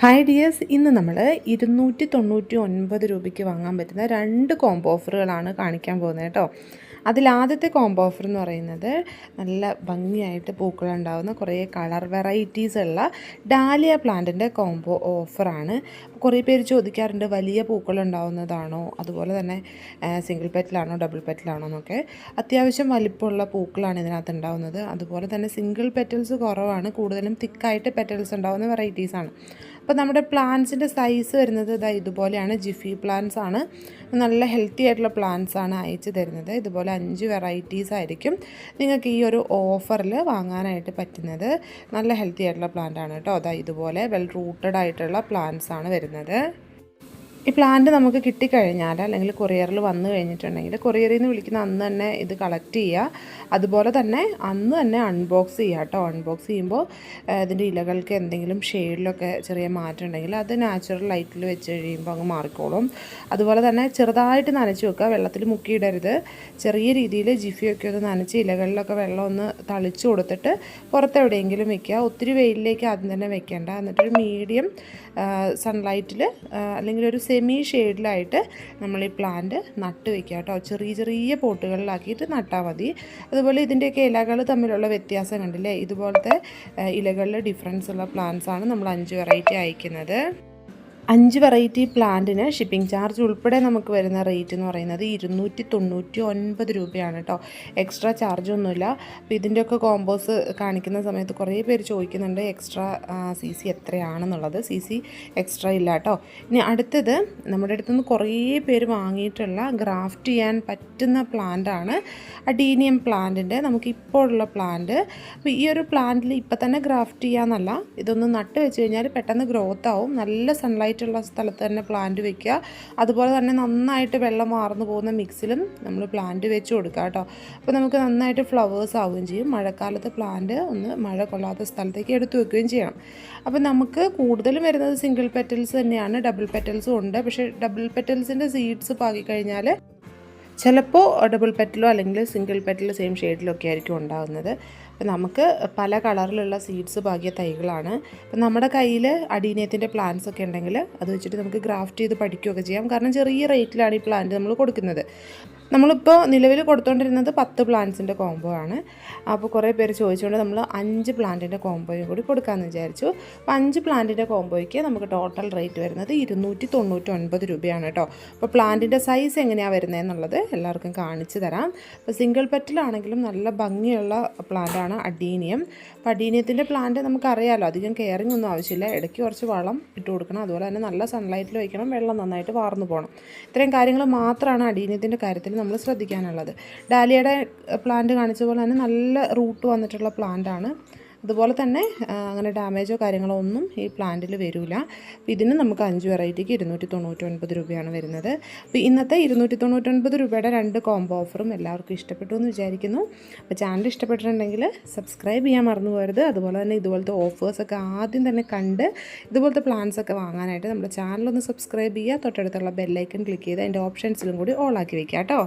Hi dears, ഇന്ന് നമ്മൾ 299 രൂപയ്ക്ക് വാങ്ങാൻ പറ്റുന്ന 2 കോംബോ ഓഫറുകളാണ് കാണിക്കാൻ പോകുന്നത് കേട്ടോ. അതിലാദ്യത്തെ കോംബോ ഓഫർ എന്ന് പറയുന്നത് നല്ല ഭംഗിയായിട്ട് പൂക്കളുണ്ടാകുന്ന കുറേ കളർ വെറൈറ്റീസ് ഉള്ള ഡാലിയ പ്ലാന്റിൻ്റെ കോംബോ ഓഫറാണ്. കുറേ പേര് ചോദിക്കാറുണ്ട് വലിയ പൂക്കളുണ്ടാവുന്നതാണോ, അതുപോലെ തന്നെ സിംഗിൾ പെറ്റലാണോ ഡബിൾ പെറ്റലാണോ എന്നൊക്കെ. അത്യാവശ്യം വലിപ്പമുള്ള പൂക്കളാണ് ഇതിനകത്ത് ഉണ്ടാവുന്നത്. അതുപോലെ തന്നെ സിംഗിൾ പെറ്റൽസ് കുറവാണ്, കൂടുതലും തിക്കായിട്ട് പെറ്റൽസ് ഉണ്ടാകുന്ന വെറൈറ്റീസാണ്. അപ്പോൾ നമ്മുടെ പ്ലാന്റ്സിൻ്റെ സൈസ് വരുന്നത് ഇതുപോലെയാണ്. ജിഫി പ്ലാന്റ്സ് ആണ്, നല്ല ഹെൽത്തി ആയിട്ടുള്ള പ്ലാന്റ്സ് ആണ് അയച്ചു തരുന്നത്. ഇതുപോലെ 5 വെറൈറ്റീസ് ആയിരിക്കും നിങ്ങൾക്ക് ഈ ഒരു ഓഫറിൽ വാങ്ങാനായിട്ട് പറ്റുന്നത്. നല്ല ഹെൽത്തി ആയിട്ടുള്ള പ്ലാന്റ് ആണ് കേട്ടോ. ഇതുപോലെ വെൽ റൂട്ടഡ് ആയിട്ടുള്ള പ്ലാന്റ്സ് ആണ് വരുന്നത്. ഈ പ്ലാന്റ് നമുക്ക് കിട്ടിക്കഴിഞ്ഞാൽ, അല്ലെങ്കിൽ കൊറിയറിൽ വന്നു കഴിഞ്ഞിട്ടുണ്ടെങ്കിൽ കൊറിയറിൽ നിന്ന് വിളിക്കുന്ന അന്ന് തന്നെ ഇത് കളക്ട് ചെയ്യുക. അതുപോലെ തന്നെ അന്ന് തന്നെ അൺബോക്സ് ചെയ്യുക കേട്ടോ. അൺബോക്സ് ചെയ്യുമ്പോൾ ഇതിൻ്റെ ഇലകൾക്ക് എന്തെങ്കിലും ഷെയ്ഡിലൊക്കെ ചെറിയ മാറ്റം ഉണ്ടെങ്കിൽ അത് നാച്ചുറൽ ലൈറ്റിൽ വെച്ച് കഴിയുമ്പോൾ അങ്ങ് മാറിക്കോളും. അതുപോലെ തന്നെ ചെറുതായിട്ട് നനച്ച് വെക്കുക, വെള്ളത്തിൽ മുക്കിയിടരുത്. ചെറിയ രീതിയിൽ ജിഫിയൊക്കെ ഒന്ന് നനച്ച് ഇലകളിലൊക്കെ വെള്ളം ഒന്ന് തളിച്ച് കൊടുത്തിട്ട് പുറത്തെവിടെയെങ്കിലും വെക്കുക. ഒത്തിരി വെയിലിലേക്ക് ആദ്യം തന്നെ വെക്കേണ്ട. എന്നിട്ടൊരു മീഡിയം സൺലൈറ്റിൽ അല്ലെങ്കിൽ ഒരു സെമി ഷെയ്ഡിലായിട്ട് നമ്മൾ ഈ പ്ലാന്റ് നട്ട് വയ്ക്കുക കേട്ടോ. ചെറിയ ചെറിയ പോട്ടുകളിലാക്കിയിട്ട് നട്ടാൽ മതി. അതുപോലെ ഇതിൻ്റെയൊക്കെ ഇലകൾ തമ്മിലുള്ള വ്യത്യാസം കണ്ടില്ലേ, ഇതുപോലത്തെ ഇലകളിൽ ഡിഫറൻസ് ഉള്ള പ്ലാന്റ്സ് ആണ് നമ്മൾ 5 വെറൈറ്റി അയക്കുന്നത്. 5 വെറൈറ്റി പ്ലാന്റിന് ഷിപ്പിംഗ് ചാർജ് ഉൾപ്പെടെ നമുക്ക് വരുന്ന റേറ്റ് എന്ന് പറയുന്നത് 299 രൂപയാണ് കേട്ടോ. എക്സ്ട്രാ ചാർജൊന്നുമില്ല. അപ്പോൾ ഇതിൻ്റെയൊക്കെ കോമ്പോസ് കാണിക്കുന്ന സമയത്ത് കുറേ പേര് ചോദിക്കുന്നുണ്ട് എക്സ്ട്രാ CC എത്രയാണെന്നുള്ളത്. CC എക്സ്ട്രാ ഇല്ല കേട്ടോ. ഇനി അടുത്തത് നമ്മുടെ അടുത്തുനിന്ന് കുറേ പേര് വാങ്ങിയിട്ടുള്ള ഗ്രാഫ്റ്റ് ചെയ്യാൻ പറ്റുന്ന പ്ലാന്റാണ് അഡീനിയം പ്ലാന്റിൻ്റെ നമുക്കിപ്പോൾ ഉള്ള പ്ലാന്റ്. അപ്പോൾ ഈ ഒരു പ്ലാന്റിൽ ഇപ്പം തന്നെ ഗ്രാഫ്റ്റ് ചെയ്യാമെന്നല്ല, ഇതൊന്ന് നട്ട് വെച്ച് കഴിഞ്ഞാൽ പെട്ടെന്ന് ഗ്രോത്ത് ആവും. നല്ല സൺലൈറ്റ് ഉള്ള സ്ഥലത്ത് തന്നെ പ്ലാന്റ് വെക്കുക. അതുപോലെ തന്നെ നന്നായിട്ട് വെള്ളം മാർന്നു പോകുന്ന മിക്സിലും നമ്മൾ പ്ലാന്റ് വെച്ച് കൊടുക്കുക കേട്ടോ. അപ്പോൾ നമുക്ക് നന്നായിട്ട് ഫ്ലവേഴ്സ് ആവുകയും ചെയ്യും. മഴക്കാലത്ത് പ്ലാന്റ് ഒന്ന് മഴ കൊള്ളാത്ത സ്ഥലത്തേക്ക് എടുത്തു വെക്കുകയും ചെയ്യണം. അപ്പോൾ നമുക്ക് കൂടുതലും വരുന്നത് സിംഗിൾ പെറ്റൽസ് തന്നെയാണ്. ഡബിൾ പെറ്റൽസും ഉണ്ട്. പക്ഷേ ഡബിൾ പെറ്റൽസിൻ്റെ സീഡ്സ് പാകിക്കഴിഞ്ഞാൽ ചിലപ്പോൾ ഡബിൾ പെറ്റലോ അല്ലെങ്കിൽ സിംഗിൾ പെറ്റൽ സെയിം ഷെയ്ഡിലൊക്കെ ആയിരിക്കും ഉണ്ടാകുന്നത്. അപ്പോൾ നമുക്ക് പല കളറിലുള്ള സീഡ്സ് പാകിയ തൈകളാണ്. അപ്പം നമ്മുടെ കയ്യിൽ അഡീനിയത്തിൻ്റെ പ്ലാന്റ്സ് ഒക്കെ ഉണ്ടെങ്കിൽ അത് വെച്ചിട്ട് നമുക്ക് ഗ്രാഫ്റ്റ് ചെയ്ത് പഠിക്കുകയൊക്കെ ചെയ്യാം. കാരണം ചെറിയ റേറ്റിലാണ് ഈ പ്ലാന്റ് നമ്മൾ കൊടുക്കുന്നത്. നമ്മളിപ്പോൾ നിലവിൽ കൊടുത്തുകൊണ്ടിരുന്നത് 10 പ്ലാന്റ്സിൻ്റെ കോംബോ ആണ്. അപ്പോൾ കുറേ പേര് ചോദിച്ചുകൊണ്ട് നമ്മൾ 5 പ്ലാന്റിൻ്റെ കോംബോയും കൂടി കൊടുക്കാമെന്ന് വിചാരിച്ചു. അപ്പോൾ 5 പ്ലാന്റിൻ്റെ കോംബോയ്ക്ക് നമുക്ക് ടോട്ടൽ റേറ്റ് വരുന്നത് 299 രൂപയാണ് കേട്ടോ. അപ്പോൾ പ്ലാന്റിൻ്റെ സൈസ് എങ്ങനെയാണ് വരുന്നതെന്നുള്ളത് എല്ലാവർക്കും കാണിച്ചു തരാം. അപ്പോൾ സിംഗിൾ പെറ്റലാണെങ്കിലും നല്ല ഭംഗിയുള്ള പ്ലാന്റാണ് അഡീനിയം. അപ്പോൾ അഡീനിയത്തിൻ്റെ പ്ലാന്റ് നമുക്കറിയാമല്ലോ, അധികം കെയറിങ് ഒന്നും ആവശ്യമില്ല. ഇടയ്ക്ക് കുറച്ച് വളം ഇട്ട് കൊടുക്കണം. അതുപോലെ തന്നെ നല്ല സൺലൈറ്റിൽ വയ്ക്കണം, വെള്ളം നന്നായിട്ട് വാർന്നു പോകണം. ഇത്രയും കാര്യങ്ങൾ മാത്രമാണ് അഡീനിയത്തിൻ്റെ കാര്യത്തിൽ നമ്മൾ ശ്രദ്ധിക്കാനുള്ളത്. ഡാലിയയുടെ പ്ലാന്റ് കാണിച്ച പോലെ തന്നെ നല്ല റൂട്ട് വന്നിട്ടുള്ള പ്ലാന്റാണ്. അതുപോലെ തന്നെ അങ്ങനെ ഡാമേജോ കാര്യങ്ങളോ ഒന്നും ഈ പ്ലാന്റിൽ വരില്ല. അപ്പോൾ ഇതിന് നമുക്ക് 5 വെറൈറ്റിക്ക് 299 രൂപയാണ് വരുന്നത്. അപ്പോൾ ഇന്നത്തെ 299 രൂപയുടെ 2 കോംബോ ഓഫറും എല്ലാവർക്കും ഇഷ്ടപ്പെട്ടു എന്ന് വിചാരിക്കുന്നു. അപ്പോൾ ചാനൽ ഇഷ്ടപ്പെട്ടിട്ടുണ്ടെങ്കിൽ സബ്സ്ക്രൈബ് ചെയ്യാൻ മറന്നു പോകരുത്. അതുപോലെ തന്നെ ഇതുപോലത്തെ ഓഫേഴ്സൊക്കെ ആദ്യം തന്നെ കണ്ട് ഇതുപോലത്തെ പ്ലാൻസ് ഒക്കെ വാങ്ങാനായിട്ട് നമ്മുടെ ചാനലൊന്ന് സബ്സ്ക്രൈബ് ചെയ്യുക. തൊട്ടടുത്തുള്ള ബെല്ലൈക്കൺ ക്ലിക്ക് ചെയ്ത് അതിൻ്റെ ഓപ്ഷൻസിലും കൂടി ഓൾ ആക്കി വയ്ക്കുക കേട്ടോ.